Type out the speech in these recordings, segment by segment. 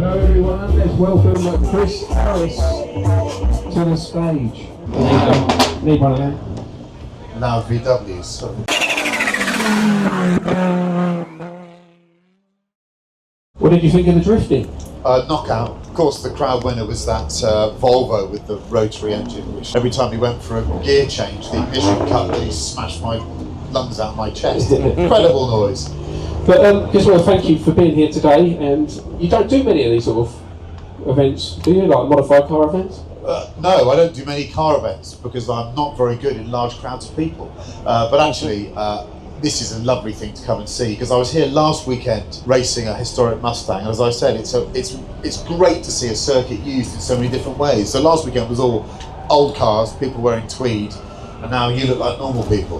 Hello everyone, let's welcome Chris Harris to the stage. Need one of them? Now VWs. What did you think of the drifting? Knockout. Of course, the crowd winner was that Volvo with the rotary engine, which every time he went for a gear change, the ignition cut really smashed my lungs out of my chest. Incredible noise. But just want to thank you for being here today, and you don't do many of these sort of events, do you? Like modified car events? No, I don't do many car events because I'm not very good in large crowds of people. But actually, this is a lovely thing to come and see because I was here last weekend racing a historic Mustang, and as I said, it's great to see a circuit used in so many different ways. So last weekend was all old cars, people wearing tweed, and now you look like normal people.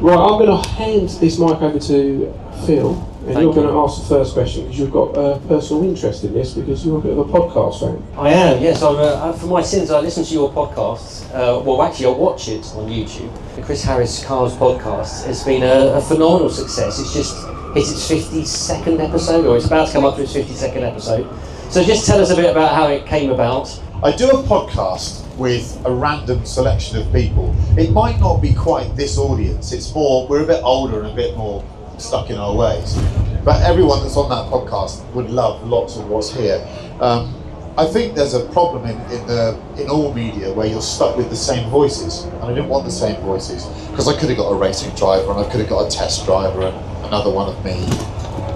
Right, I'm going to hand this mic over to Phil, and you're going to ask the first question because you've got a personal interest in this because you're a bit of a podcast fan. I am, yes. For my sins, I listen to your podcasts. Well, actually, I watch it on YouTube. The Chris Harris Cars podcast has been a phenomenal success. It's just hit its 52nd episode, or it's about to come up to its 52nd episode. So just tell us a bit about how it came about. I do a podcast with a random selection of people. It might not be quite this audience, it's more, we're a bit older and a bit more stuck in our ways. But everyone that's on that podcast would love lots of what's here. I think there's a problem in all media where you're stuck with the same voices, and I didn't want the same voices because I could have got a racing driver and I could have got a test driver and another one of me.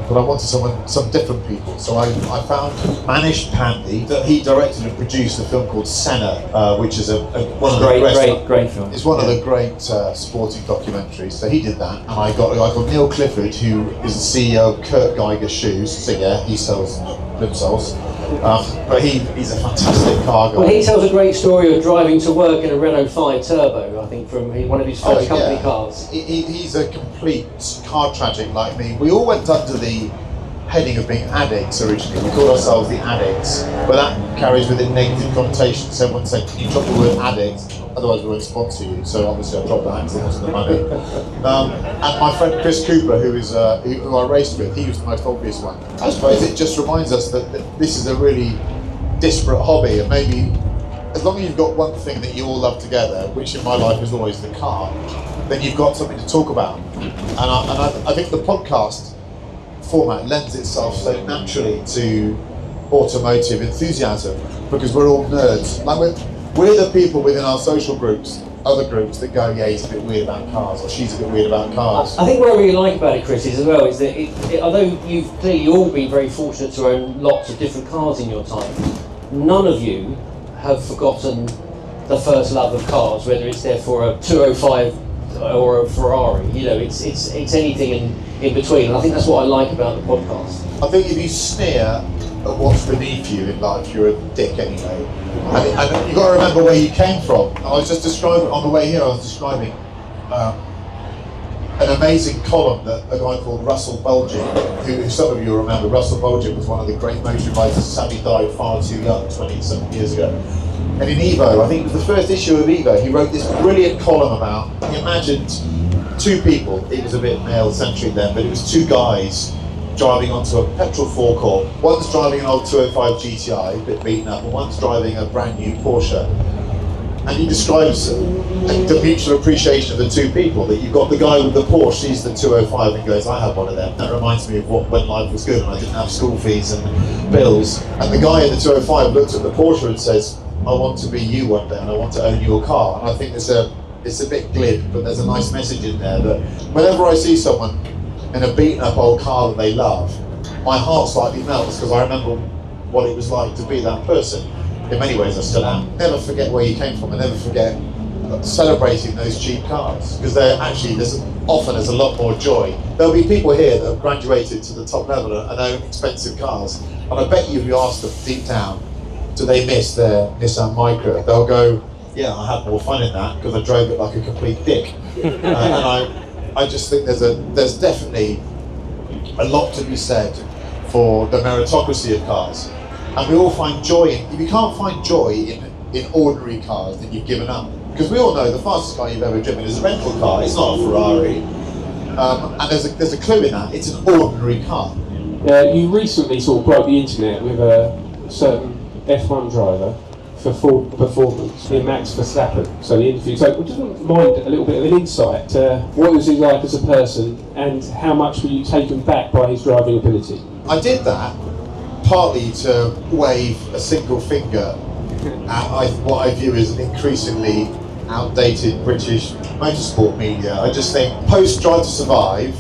But I wanted some different people. So I found Manish Pandey, that he directed and produced a film called Senna, which is one of the great film. It's one of the great sporting documentaries. So he did that, and I got a guy called Neil Clifford, who is the CEO of Kurt Geiger Shoes. So yeah, he sells plimsolls. But he's a fantastic car guy. Well, he tells a great story of driving to work in a Renault 5 Turbo, I think, from one of his first company cars. He's a complete car tragic like me. We all went under the heading of being addicts originally. We called ourselves the addicts, but that carries with it negative connotations. So everyone said, can you drop the word addict? Otherwise we won't sponsor you. So obviously I dropped that because it wasn't the money. And my friend Chris Cooper, who I raced with, he was the most obvious one. I suppose it just reminds us that this is a really disparate hobby, and maybe as long as you've got one thing that you all love together, which in my life is always the car, then you've got something to talk about. And I think the podcast format lends itself so naturally to automotive enthusiasm because we're all nerds. Like we're the people within our social groups, other groups that go, yeah, he's a bit weird about cars, or she's a bit weird about cars. I think what I really like about it, Chris, is that although you've clearly all been very fortunate to own lots of different cars in your time, none of you have forgotten the first love of cars, whether it's there for a 205 or a Ferrari. You know, it's anything in between. And I think that's what I like about the podcast. I think if you sneer at what's beneath you in life, you're a dick anyway. And you've got to remember where you came from. I was just describing, on the way here, I was describing an amazing column that a guy called Russell Bulgin, who some of you remember, Russell Bulgin was one of the great motorbikers, sadly died far too young, 20-something years ago. And in Evo, I think it was the first issue of Evo, he wrote this brilliant column about, he imagined two people, it was a bit male-centric then, but it was two guys driving onto a petrol forecourt. One's driving an old 205 GTi, a bit beaten up, and one's driving a brand new Porsche. And he describes the mutual appreciation of the two people, that you've got the guy with the Porsche, sees the 205 and goes, I have one of them. That reminds me of when life was good and I didn't have school fees and bills. And the guy in the 205 looks at the Porsche and says, I want to be you one day and I want to own your car. And I think it's a bit glib, but there's a nice message in there that whenever I see someone in a beaten up old car that they love, my heart slightly melts because I remember what it was like to be that person. In many ways I still am. Never forget where you came from and never forget celebrating those cheap cars, because there's a lot more joy. There'll be people here that have graduated to the top level and own expensive cars, and I bet you if you ask them deep down, do they miss their Nissan Micra, they'll go, yeah, I had more fun in that because I drove it like a complete dick. And I just think there's definitely a lot to be said for the meritocracy of cars. And we all find joy if you can't find joy in ordinary cars, then you've given up. Because we all know the fastest car you've ever driven is a rental car, it's not a Ferrari. And there's a clue in that, it's an ordinary car. You recently sort of broke the internet with a certain F1 driver for Ford performance in Max Verstappen. So the interview. So I just mind a little bit of an insight. What was he like as a person, and how much were you taken back by his driving ability? I did that partly to wave a single finger at what I view as an increasingly outdated British motorsport media. I just think post Drive to Survive,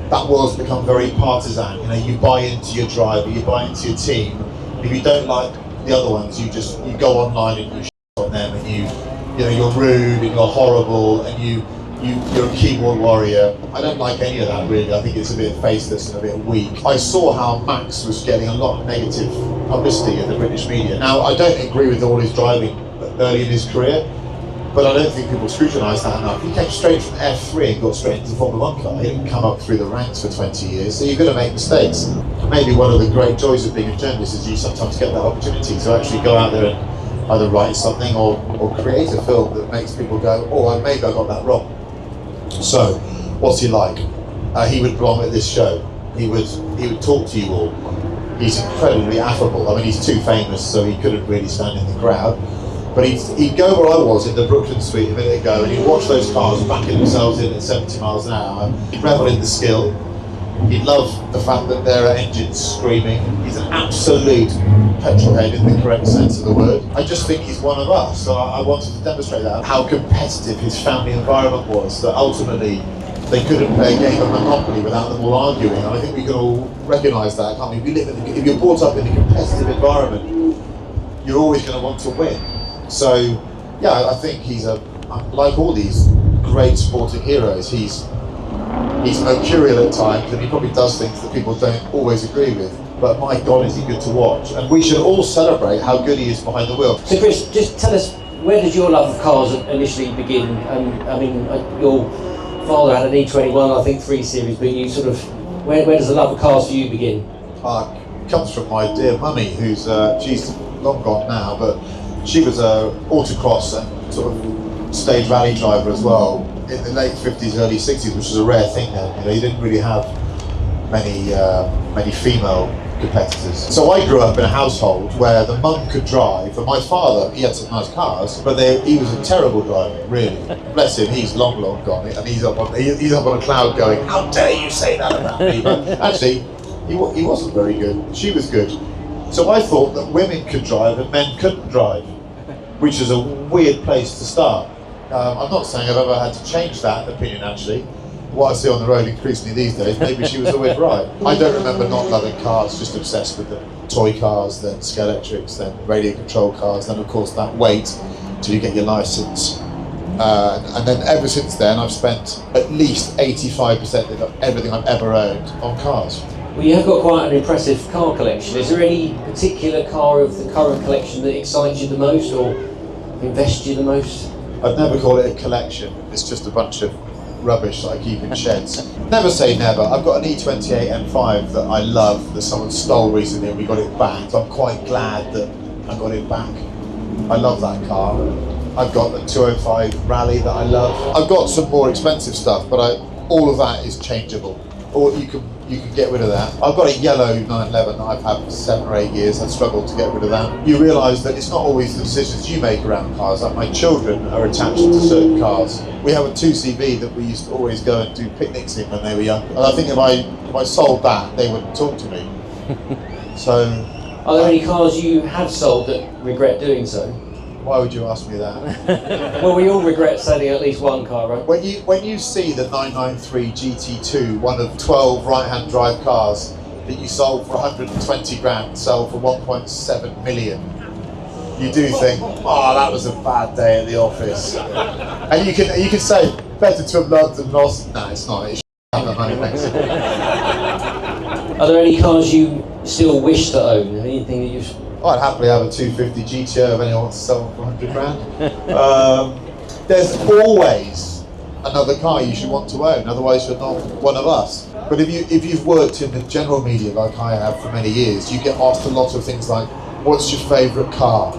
that world's become very partisan. You know, you buy into your driver, you buy into your team. If you don't like the other ones, you go online and you shit on them, and you know you're rude and you're horrible and you're a keyboard warrior. I don't like any of that really. I think it's a bit faceless and a bit weak. I saw how Max was getting a lot of negative publicity in the British media. Now, I don't agree with all his driving early in his career, but I don't think people scrutinise that enough. He came straight from F3 and got straight into the Formula 1 car. He didn't come up through the ranks for 20 years, so you're going to make mistakes. Maybe one of the great joys of being a journalist is you sometimes get that opportunity to actually go out there and either write something or create a film that makes people go, oh, maybe I got that wrong. So, what's he like? He would belong at this show. He would talk to you all. He's incredibly affable. I mean, he's too famous, so he couldn't really stand in the crowd. But he'd go where I was in the Brooklyn Suite a minute ago, and he'd watch those cars backing themselves in at 70 miles an hour. He'd revel in the skill. He'd love the fact that there are engines screaming. He's an absolute petrolhead in the correct sense of the word. I just think he's one of us, so I wanted to demonstrate that. How competitive his family environment was, that ultimately they couldn't play a game of Monopoly without them all arguing. And I think we can all recognise that, can't we? If you're brought up in a competitive environment, you're always going to want to win. So, yeah, I think he's like all these great sporting heroes, he's mercurial at times, and he probably does things that people don't always agree with. But my God, is he good to watch. And we should all celebrate how good he is behind the wheel. So Chris, just tell us, where did your love of cars initially begin? I mean, your father had an E21, I think 3 Series, but you sort of, where does the love of cars for you begin? It comes from my dear mummy, who's, she's long gone now, but she was a autocross and sort of stage rally driver as well in the late 50s, early 60s, which was a rare thing then. You know, you didn't really have many female competitors. So I grew up in a household where the mum could drive, and my father, he had some nice cars, but he was a terrible driver, really. Bless him, he's long gone, and he's up on a cloud going, how dare you say that about me? But actually, he wasn't very good. She was good. So I thought that women could drive and men couldn't drive, which is a weird place to start. I'm not saying I've ever had to change that opinion, actually. What I see on the road increasingly these days, maybe she was always right. I don't remember not loving cars, just obsessed with the toy cars, then Scalextrics, then radio control cars, then of course that wait till you get your license. And then ever since then, I've spent at least 85% of everything I've ever owned on cars. Well, you have got quite an impressive car collection. Is there any particular car of the current collection that excites you the most or invests you the most? I'd never call it a collection. It's just a bunch of rubbish that I keep in sheds. Never say never. I've got an E28 M5 that I love that someone stole recently and we got it back. So I'm quite glad that I got it back. I love that car. I've got the 205 Rally that I love. I've got some more expensive stuff, but all of that is changeable. Or you can get rid of that. I've got a yellow 911 that I've had for 7 or 8 years. I've struggled to get rid of that. You realise that it's not always the decisions you make around cars. Like my children are attached to certain cars. We have a 2CV that we used to always go and do picnics in when they were young. And I think if I sold that, they wouldn't talk to me. So, are there any cars you have sold that regret doing so? Why would you ask me that? Well, we all regret selling at least one car, right? When you see the 993 GT2, one of 12 right-hand drive cars that you sold for 120 grand, sell for 1.7 million, you do think, oh, that was a bad day at the office. And you can say, better to have loved than lost. No, it's not. It's the money, thanks. Are there any cars you still wish to own? Anything that you've... I'd happily have a 250 GTO if anyone wants to sell one for 100 grand. There's always another car you should want to own, otherwise you're not one of us. But if you've worked in the general media like I have for many years, you get asked a lot of things like, what's your favourite car?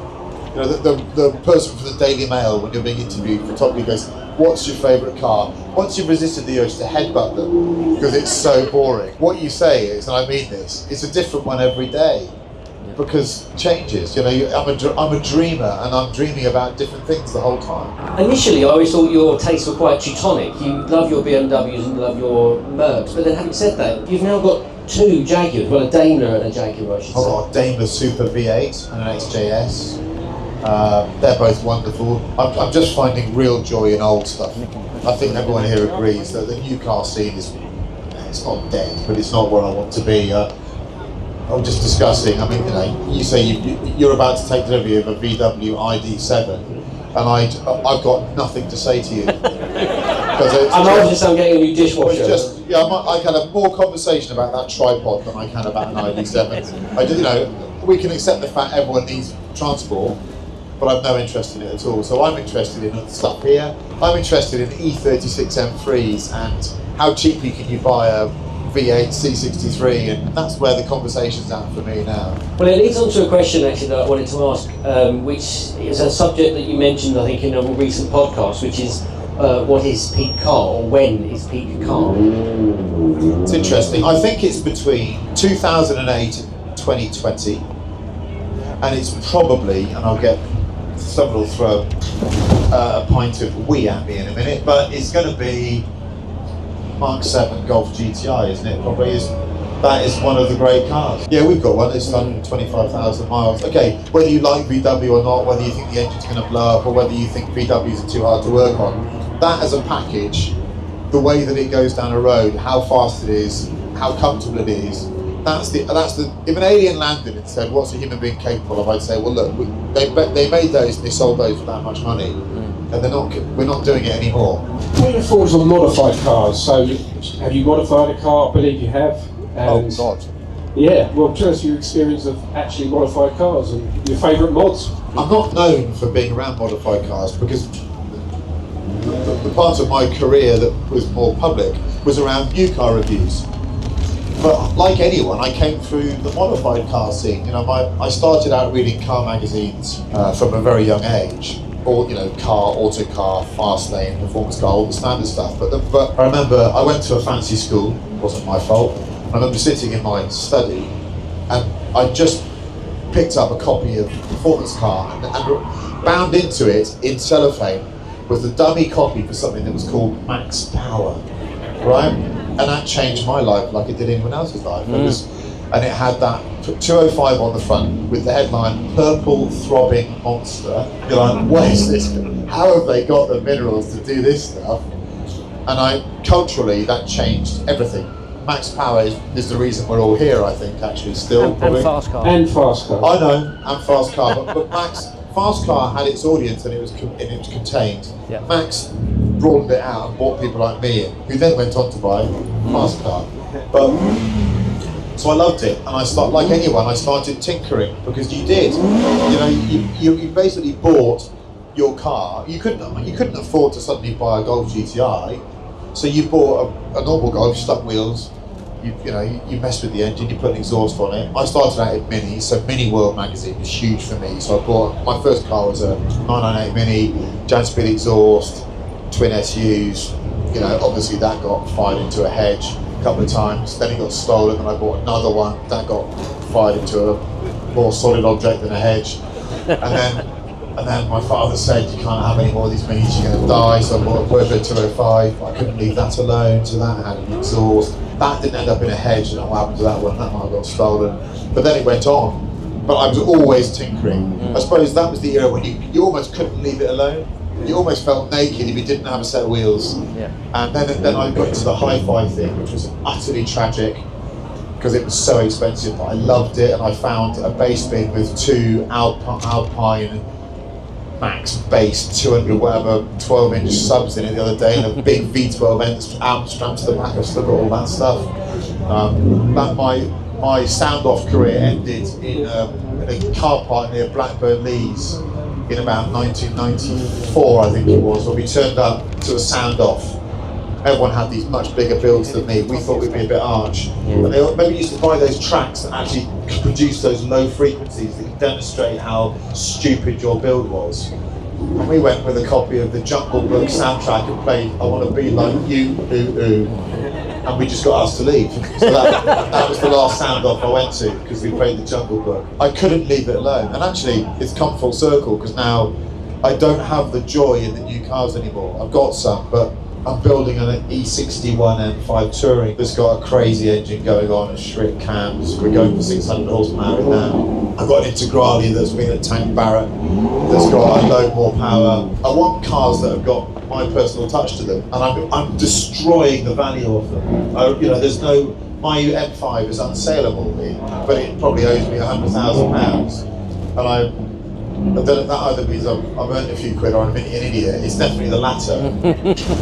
You know, the person from the Daily Mail, when you're being interviewed for Top Gear goes, what's your favourite car? Once you've resisted the urge to headbutt them, because it's so boring, what you say is, and I mean this, it's a different one every day. Because changes, you know, I'm a dreamer and I'm dreaming about different things the whole time. Initially, I always thought your tastes were quite Teutonic. You love your BMWs and love your Mercs, but then having said that, you've now got two Jaguars, well, a Daimler and a Jaguar, I should say. I've got a Daimler Super V8 and an XJS. They're both wonderful. I'm just finding real joy in old stuff. I think everyone here agrees that the new car scene is, it's not dead, but it's not where I want to be. I'm just discussing, I mean, you know, you say you're about to take delivery of a VW ID7, and I've got nothing to say to you. I'm getting a new dishwasher. It's just, yeah, I can have more conversation about that tripod than I can about an ID7. You know, we can accept the fact everyone needs transport, but I've no interest in it at all. So I'm interested in stuff here. I'm interested in E36 M3s and how cheaply can you buy a V8 C63, and that's where the conversation's at for me now. Well, it leads on to a question actually that I wanted to ask, which is a subject that you mentioned, I think, in a recent podcast, which is what is peak car, or when is peak car? It's interesting. I think it's between 2008 and 2020, and it's probably, and I'll get someone will throw a pint of wee at me in a minute, but it's going to be Mk7 Golf GTi, isn't it? Probably is. That is one of the great cars. Yeah, we've got one. It's done 25,000 miles. Okay, whether you like VW or not, whether you think the engine's going to blow up, or whether you think VWs are too hard to work on, that as a package, the way that it goes down a road, how fast it is, how comfortable it is, that's the. If an alien landed and said, "What's a human being capable of?" I'd say, "Well, look, they made those and they sold those for that much money, and we're not doing it anymore." What are your thoughts on modified cars? So, have you modified a car? I believe you have. And Oh God. yeah, well, tell us your experience of actually modified cars and your favourite mods. I'm not known for being around modified cars because the part of my career that was more public was around new car reviews. But like anyone, I came through the modified car scene. You know, I started out reading car magazines from a very young age. Or, you know, car, auto car, fast lane, performance car, all the standard stuff. But I remember I went to a fancy school, it wasn't my fault. I remember sitting in my study and I just picked up a copy of Performance Car and bound into it in cellophane was the dummy copy for something that was called Max Power, right? And that changed my life like it did anyone else's life. And it had that 205 on the front with the headline "Purple Throbbing Monster." You're like, what is this? How have they got the minerals to do this stuff? And culturally, that changed everything. Max Power is the reason we're all here, I think, actually, still. And fast car. And fast car. I know, and fast car, but fast car had its audience and it was contained. Yeah. Max broadened it out and brought people like me in, who then went on to buy fast car. So I loved it, and like anyone, I started tinkering because you did. You know, you basically bought your car. You couldn't afford to suddenly buy a Golf GTi, so you bought a normal Golf, stuck wheels. You messed with the engine, you put an exhaust on it. I started out in Mini, so Mini World magazine was huge for me. So I bought, my first car was a 998 Mini, Jan speed exhaust, twin SUs. You know, obviously that got fired into a hedge a couple of times. Then it got stolen, and I bought another one that got fired into a more solid object than a hedge. And then my father said, "You can't have any more of these Minis, you're going to die." So I bought a Porsche 205. I couldn't leave that alone, so that had an exhaust. That didn't end up in a hedge, and what happened to that one? That one got stolen. But then it went on. But I was always tinkering. I suppose that was the era when you almost couldn't leave it alone. You almost felt naked if you didn't have a set of wheels. Yeah. And then I got into the hi-fi thing, which was utterly tragic because it was so expensive. But I loved it, and I found a bass bin with two Alpine Max bass 200 whatever 12-inch subs in it the other day, and a big V12 amp strapped to the back. I've still got all that stuff. My sound-off career ended in a car park near Blackburn Leys in about 1994, I think it was, when we turned up to a sound-off. Everyone had these much bigger builds than me. We thought we'd be a bit arch. And they maybe used to buy those tracks that actually produce those low frequencies that can demonstrate how stupid your build was. And we went with a copy of the Jungle Book soundtrack and played I Want to Be Like You, Ooh, Ooh. And we just got asked to leave. So that was the last sound off I went to, because we played the Jungle Book. I couldn't leave it alone. And actually, it's come full circle, because now I don't have the joy in the new cars anymore. I've got some, but I'm building an E61 M5 Touring that's got a crazy engine going on and Schritt cams. We're going for 600 horsepower now. I've got an Integrale that's been at Tank Barrett that's got a load more power. I want cars that have got my personal touch to them, and I'm destroying the value of them. There's no, my M5 is unsaleable, but it probably owes me £100,000, and I don't know if that either means I've earned a few quid or I'm an idiot. It's definitely the latter.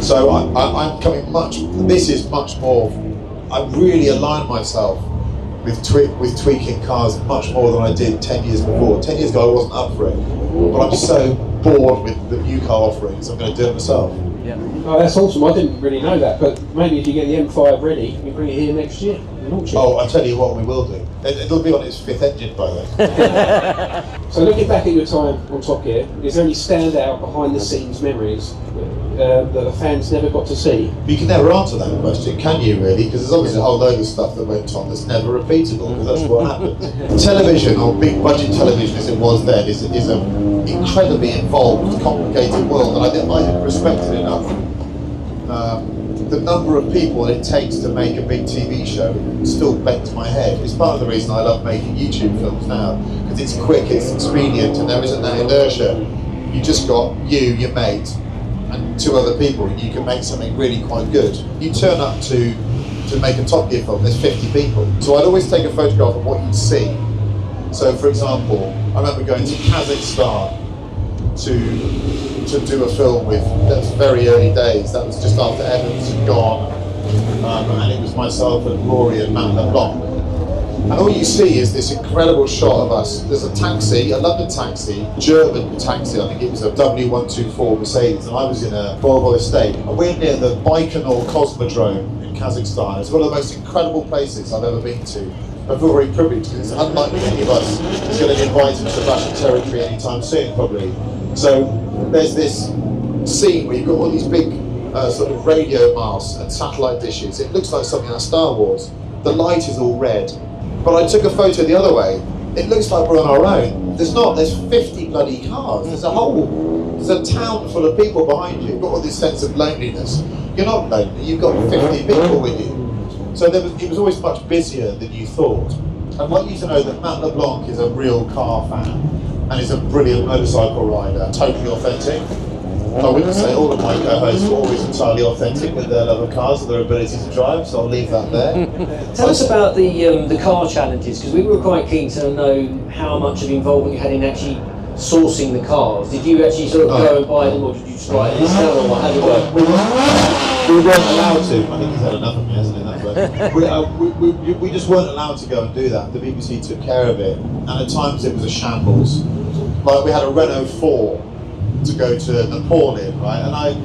So I'm coming this is much more, I really align myself with tweaking cars much more than I did 10 years before. 10 years ago I wasn't up for it, but I'm so bored with the new car offerings, I'm going to do it myself. Yeah. Oh, that's awesome. I didn't really know that, but maybe if you get the M5 ready, you bring it here next year and launch it. Oh, I tell you what, we will do. It'll be on its 5th engine by then. So looking back at your time on Top Gear, is there any standout behind the scenes memories that the fans never got to see? You can never answer that question, can you really? Because there's obviously a whole load of stuff that went on that's never repeatable, because that's what happened. Television, or big budget television as it was then, is an incredibly involved, complicated world, and I didn't respect it enough. The number of people it takes to make a big TV show still bends my head. It's part of the reason I love making YouTube films now, because it's quick, it's expedient, and there isn't that inertia. You just got you, your mate, and 2 other people, and you can make something really quite good. You turn up to make a Top Gear film, there's 50 people. So I'd always take a photograph of what you'd see. So for example, I remember going to Kazakhstan to do a film with, that's very early days, that was just after Evans had gone, and it was myself and Rory and Matt LeBlanc. And all you see is this incredible shot of us. There's a taxi, a London taxi, German taxi, I think it was a W124 Mercedes, and I was in a Volvo estate. And we're near the Baikonur Cosmodrome in Kazakhstan. It's one of the most incredible places I've ever been to. I feel very privileged, because it's unlikely any of us is going to be invited to Russian territory anytime soon, probably. So there's this scene where you've got all these big sort of radio masts and satellite dishes. It looks like something out of Star Wars. The light is all red. But I took a photo the other way. It looks like we're on our own. There's 50 bloody cars. There's a town full of people behind you. You've got all this sense of loneliness. You're not lonely, you've got 50 people with you. So it was always much busier than you thought. I'd like you to know that Matt LeBlanc is a real car fan, and is a brilliant motorcycle rider, totally authentic. I wouldn't say all of my co-hosts are always entirely authentic with their love of cars and their ability to drive, so I'll leave that there. Tell us about the car challenges, because we were quite keen to know how much of involvement you had in actually sourcing the cars. Did you actually sort of go and buy them, or did you just write a discount, or how did it work? We weren't allowed to. I think he's had enough of me, hasn't he? We just weren't allowed to go and do that. The BBC took care of it, and at times it was a shambles. Like we had a Renault 4 to go to Nepal in, right?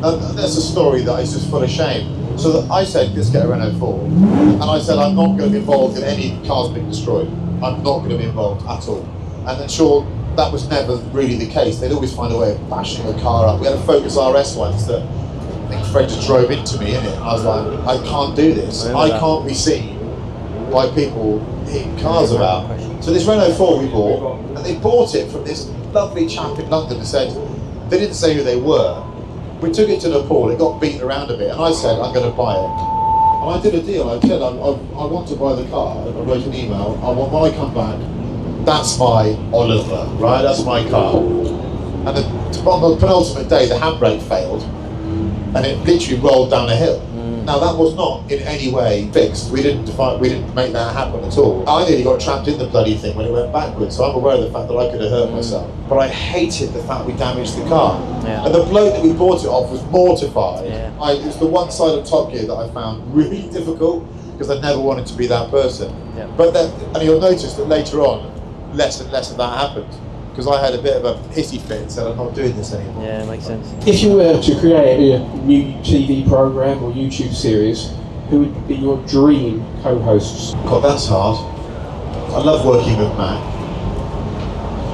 And that's a story that is just full of shame. So I said, let's get a Renault 4. And I said, I'm not going to be involved in any cars being destroyed. I'm not going to be involved at all. And then sure, that was never really the case. They'd always find a way of bashing a car up. We had a Focus RS once that I think Fred just drove into me in it. I was like, I can't do this. I can't be seen by people hitting cars about. So this Renault 4 we bought, and they bought it from this lovely chap in London who said, they didn't say who they were. We took it to Nepal, it got beaten around a bit, and I said, I'm going to buy it. And I did a deal. I said, I want to buy the car. I wrote an email. When I come back, that's my Oliver, right? That's my car. And on the penultimate day, the handbrake failed, and it literally rolled down a hill. Now that was not in any way fixed. We didn't make that happen at all. I nearly got trapped in the bloody thing when it went backwards, so I'm aware of the fact that I could have hurt myself. But I hated the fact we damaged the car. Yeah. And the bloke that we bought it off was mortified. Yeah. It was the one side of Top Gear that I found really difficult, because I never wanted to be that person. Yeah. But then, and you'll notice that later on, less and less of that happened. Because I had a bit of a hissy fit and said, I'm not doing this anymore. Yeah, it makes sense. If you were to create a new TV programme or YouTube series, who would be your dream co-hosts? God, that's hard. I love working with Matt.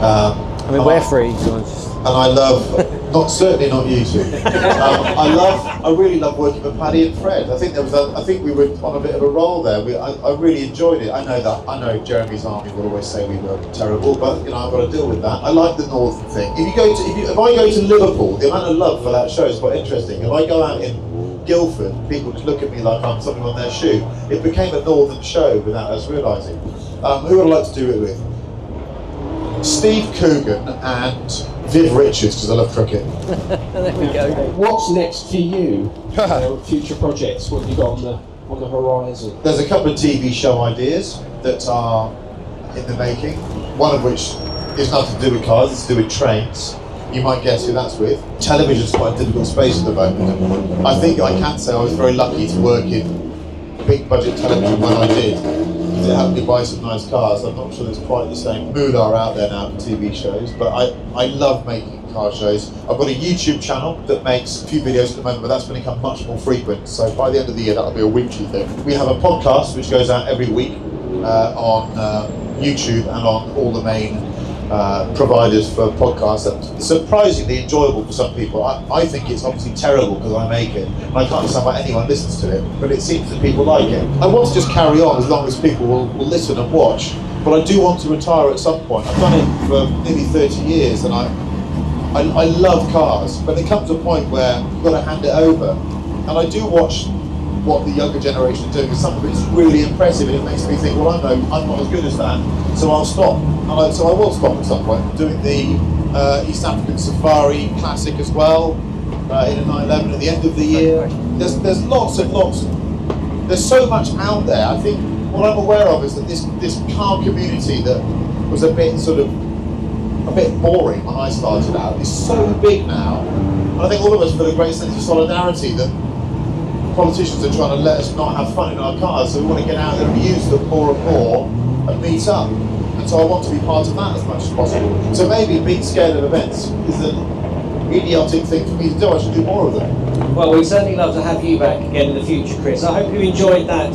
I mean, we're free. So and I love, certainly not YouTube. I really love working with Paddy and Fred. I think we were on a bit of a roll there. I really enjoyed it. I know Jeremy's army will always say we were terrible, but I've got to deal with that. I like the northern thing. If I go to Liverpool, the amount of love for that show is quite interesting. If I go out in Guildford, people just look at me like I'm something on their shoe. It became a northern show without us realising. Who would I like to do it with? Steve Coogan and Viv Richards, because I love cricket. There we go. What's next for you? Future projects? What have you got on the horizon? There's a couple of TV show ideas that are in the making. One of which is nothing to do with cars, it's to do with trains. You might guess who that's with. Television's quite a difficult space at the moment. I think I can say I was very lucky to work in big budget television when I did. It helped me buy some nice cars. I'm not sure there's quite the same mood are out there now for TV shows, but I love making car shows. I've got a YouTube channel that makes a few videos at the moment, but that's going to become much more frequent. So by the end of the year, that'll be a weekly thing. We have a podcast which goes out every week on YouTube and on all the main providers for podcasts. That's surprisingly enjoyable for some people. I think it's obviously terrible because I make it, and I can't understand why anyone listens to it, but it seems that people like it. I want to just carry on as long as people will listen and watch, but I do want to retire at some point. I've done it for nearly 30 years, and I love cars, but there comes a point where you've got to hand it over, and I do watch what the younger generation are doing, and some of it's really impressive, and it makes me think, well, I'm not as good as that, so I'll stop. So I will stop at some point. I'm doing the East African Safari Classic as well, in a 911 at the end of the year. There's lots and lots. There's so much out there. I think what I'm aware of is that this car community that was a bit boring when I started out is so big now. And I think all of us feel a great sense of solidarity that politicians are trying to let us not have fun in our cars, so we want to get out there and use them more and more and meet up. And so I want to be part of that as much as possible. So maybe big scale of events is an idiotic thing for me to do. I should do more of them. Well, we'd certainly love to have you back again in the future, Chris. I hope you enjoyed that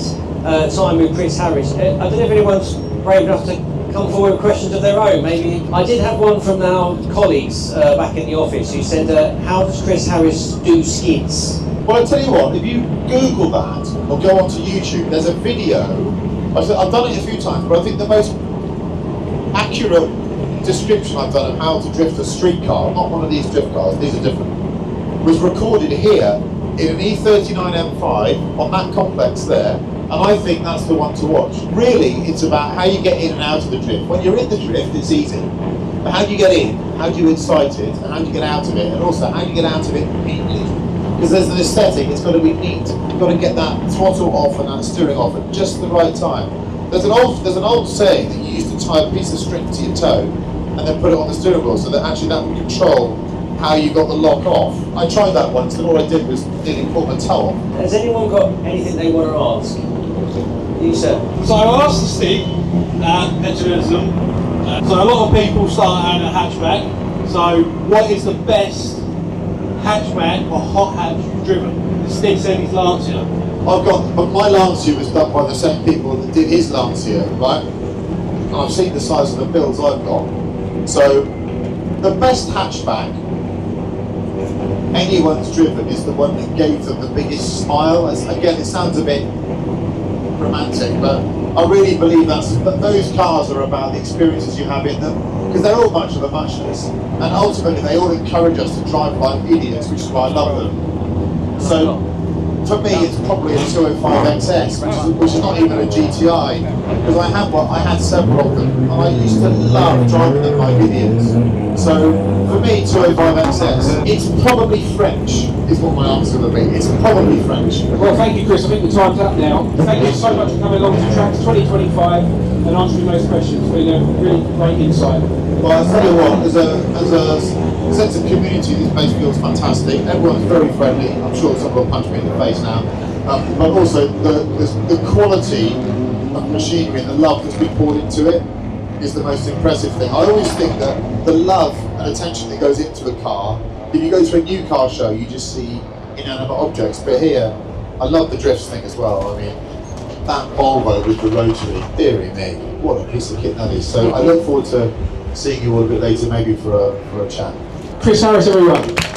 time with Chris Harris. I don't know if anyone's brave enough to come forward with questions of their own. Maybe I did have one from our colleagues back in the office who said, how does Chris Harris do skids? Well, I tell you what, if you Google that or go onto YouTube, there's a video. I've done it a few times, but I think the most accurate description I've done of how to drift a street car, not one of these drift cars, these are different, was recorded here in an E39 M5 on that complex there, and I think that's the one to watch. Really, it's about how you get in and out of the drift. When you're in the drift, it's easy. But how do you get in, how do you incite it, and how do you get out of it, and also how do you get out of it neatly? Because there's an aesthetic, it's got to be neat. You've got to get that throttle off and that steering off at just the right time. There's an old saying that you used to tie a piece of string to your toe and then put it on the steering wheel so that actually that would control how you got the lock off. I tried that once, and all I did was nearly pull my toe off. Has anyone got anything they want to ask? You, sir. So I asked Steve, veterism. So a lot of people start out in a hatchback. So what is the best hatchback or hot hatch driven? Steve said his Lancia. But my Lancia was done by the same people that did his Lancia, right? And I've seen the size of the builds I've got. So the best hatchback anyone's driven is the one that gave them the biggest smile. Again, it sounds a bit romantic, but I really believe that those cars are about the experiences you have in them, because they're all much of a muchness, and ultimately they all encourage us to drive like idiots, which is why I love them. So for me, it's probably a 205 XS, which is not even a GTI, because I had several of them, and I used to love driving them like idiots. So for me, 205 XS, it's probably French, is what my answer would be. It's probably French. Well, thank you, Chris. I think the time's up now. Thank you so much for coming along to Tracks 2025 and answering most questions. It's been a really great insight. Well, I'll tell you what, as a sense of community, this place feels fantastic. Everyone's very friendly. I'm sure someone will punch me in the face now. But also, the quality of machinery and the love that's been poured into it is the most impressive thing. I always think that the love and attention that goes into a car, if you go to a new car show, you just see inanimate objects. But here, I love the drifts thing as well. I mean, that Volvo with the rotary, dearie me, what a piece of kit that is. So I look forward to seeing you all a bit later, maybe for a chat. Chris Harris, everyone.